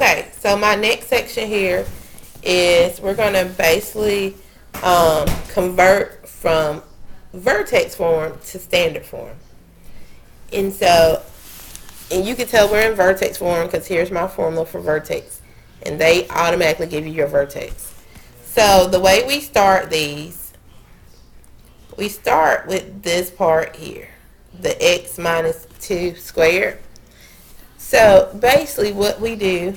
Okay, so my next section here is we're going to basically convert from vertex form to standard form. And so, and you can tell we're in vertex form because here's my formula for vertex. And they automatically give you your vertex. So the way we start these, we start with this part here, the x minus 2 squared. So basically what we do,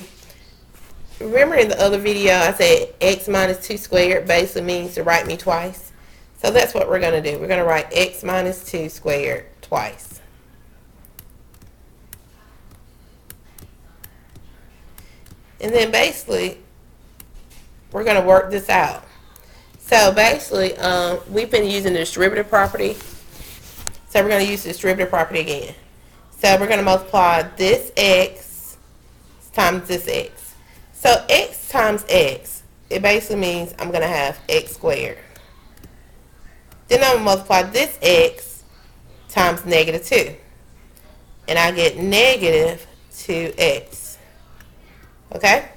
remember in the other video I said x minus 2 squared basically means to write me twice. So that's what we're going to do. We're going to write x minus 2 squared twice. And then basically we're going to work this out. So basically we've been using the distributive property. So we're going to use the distributive property again. So we're going to multiply this x times this x. So x times x, it basically means I'm going to have x squared. Then I'm going to multiply this x times negative 2. And I get negative 2x. Okay?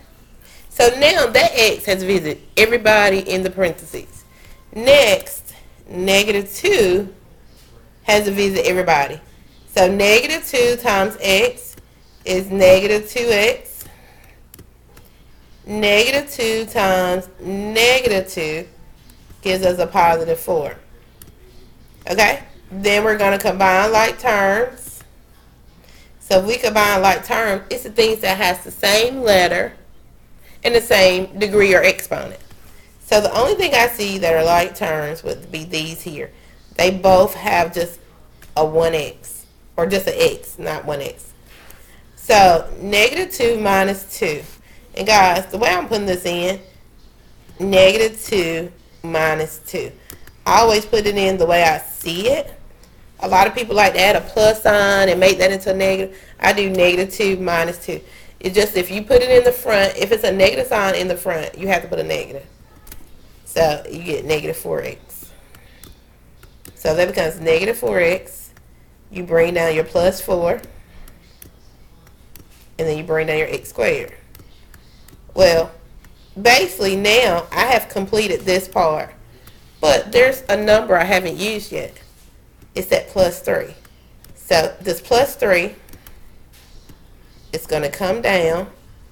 So now that x has visited everybody in the parentheses. Next, negative 2 has to visit everybody. So negative 2 times x is negative 2x. Negative 2 times negative 2 gives us a positive 4. Okay? Then we're going to combine like terms. So if we combine like terms, it's the things that has the same letter and the same degree or exponent. So the only thing I see that are like terms would be these here. They both have just a 1x, or just an x, not 1x. So negative 2 minus 2. And guys, the way I'm putting this in, negative 2 minus 2. I always put it in the way I see it. A lot of people like to add a plus sign and make that into a negative. I do negative 2 minus 2. It's just if you put it in the front, if it's a negative sign in the front, you have to put a negative. So you get negative 4x. So that becomes negative 4x. You bring down your plus 4. And then you bring down your x squared. Well, basically now I have completed this part. But there's a number I haven't used yet. It's that plus 3. So this plus 3 is going to come down,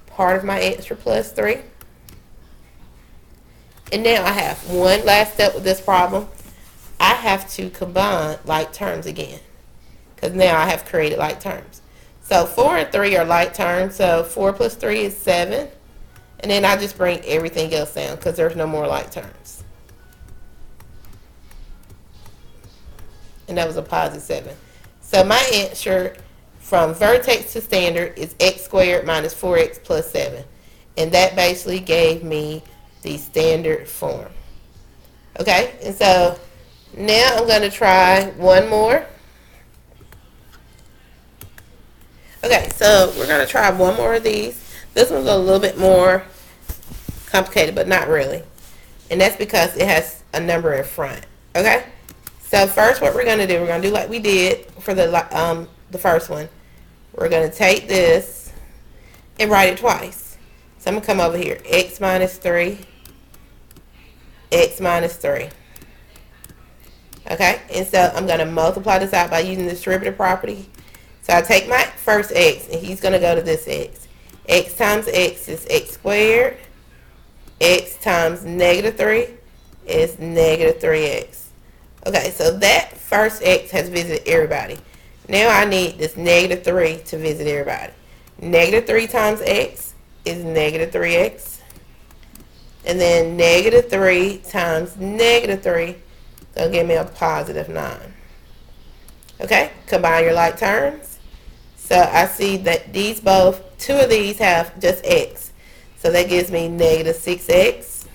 part of my extra plus 3. And now I have one last step with this problem. I have to combine like terms again, because now I have created like terms. So 4 and 3 are like terms. So 4 plus 3 is 7. And then I just bring everything else down because there's no more like terms. And that was a positive 7. So my answer from vertex to standard is x squared minus 4x plus 7. And that basically gave me the standard form. Okay, and so now I'm going to try one more. Okay, so we're going to try one more of these. This one's a little bit more complicated, but not really. And that's because it has a number in front. Okay, so first what we're going to do, we're going to do like we did for the first one. We're going to take this and write it twice. So I'm going to come over here, x minus 3, x minus 3. Okay, and so I'm going to multiply this out by using the distributive property. So I take my first x, and he's going to go to this x. X times x is x squared. X times negative 3 is negative 3x. Okay, so that first x has visited everybody. Now I need this negative 3 to visit everybody. Negative 3 times x is negative 3x. And then negative 3 times negative 3 is going to give me a positive 9. Okay, combine your like terms. So I see that these both, two of these have just x. So that gives me negative 6x.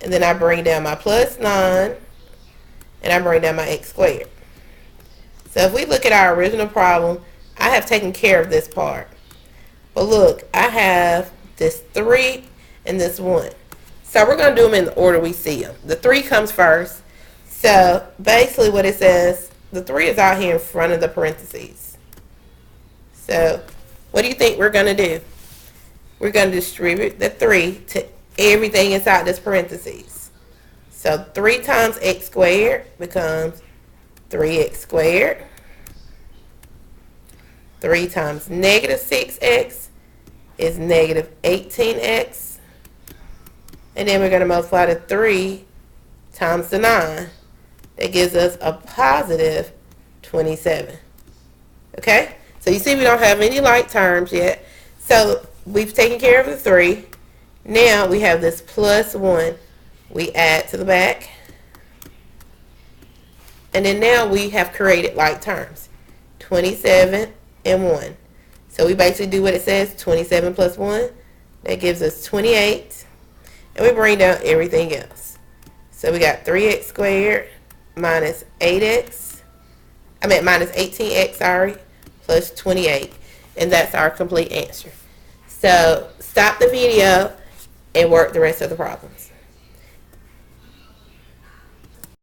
And then I bring down my plus 9. And I bring down my x squared. So if we look at our original problem, I have taken care of this part. But look, I have this 3 and this 1. So we're going to do them in the order we see them. The 3 comes first. So basically what it says, the 3 is out here in front of the parentheses. So what do you think we're going to do? we're going to distribute the 3 to everything inside this parentheses. So 3 times x squared becomes 3x squared. 3 times negative 6x is negative 18x. And then we're going to multiply the 3 times the 9. That gives us a positive 27. Okay? So you see we don't have any like terms yet. So we've taken care of the 3. Now we have this plus 1. We add to the back. And then now we have created like terms. 27 and 1. So we basically do what it says, 27 plus 1. That gives us 28. And we bring down everything else. So we got 3x squared minus 18x, sorry, plus 28. And that's our complete answer. So stop the video and work the rest of the problems.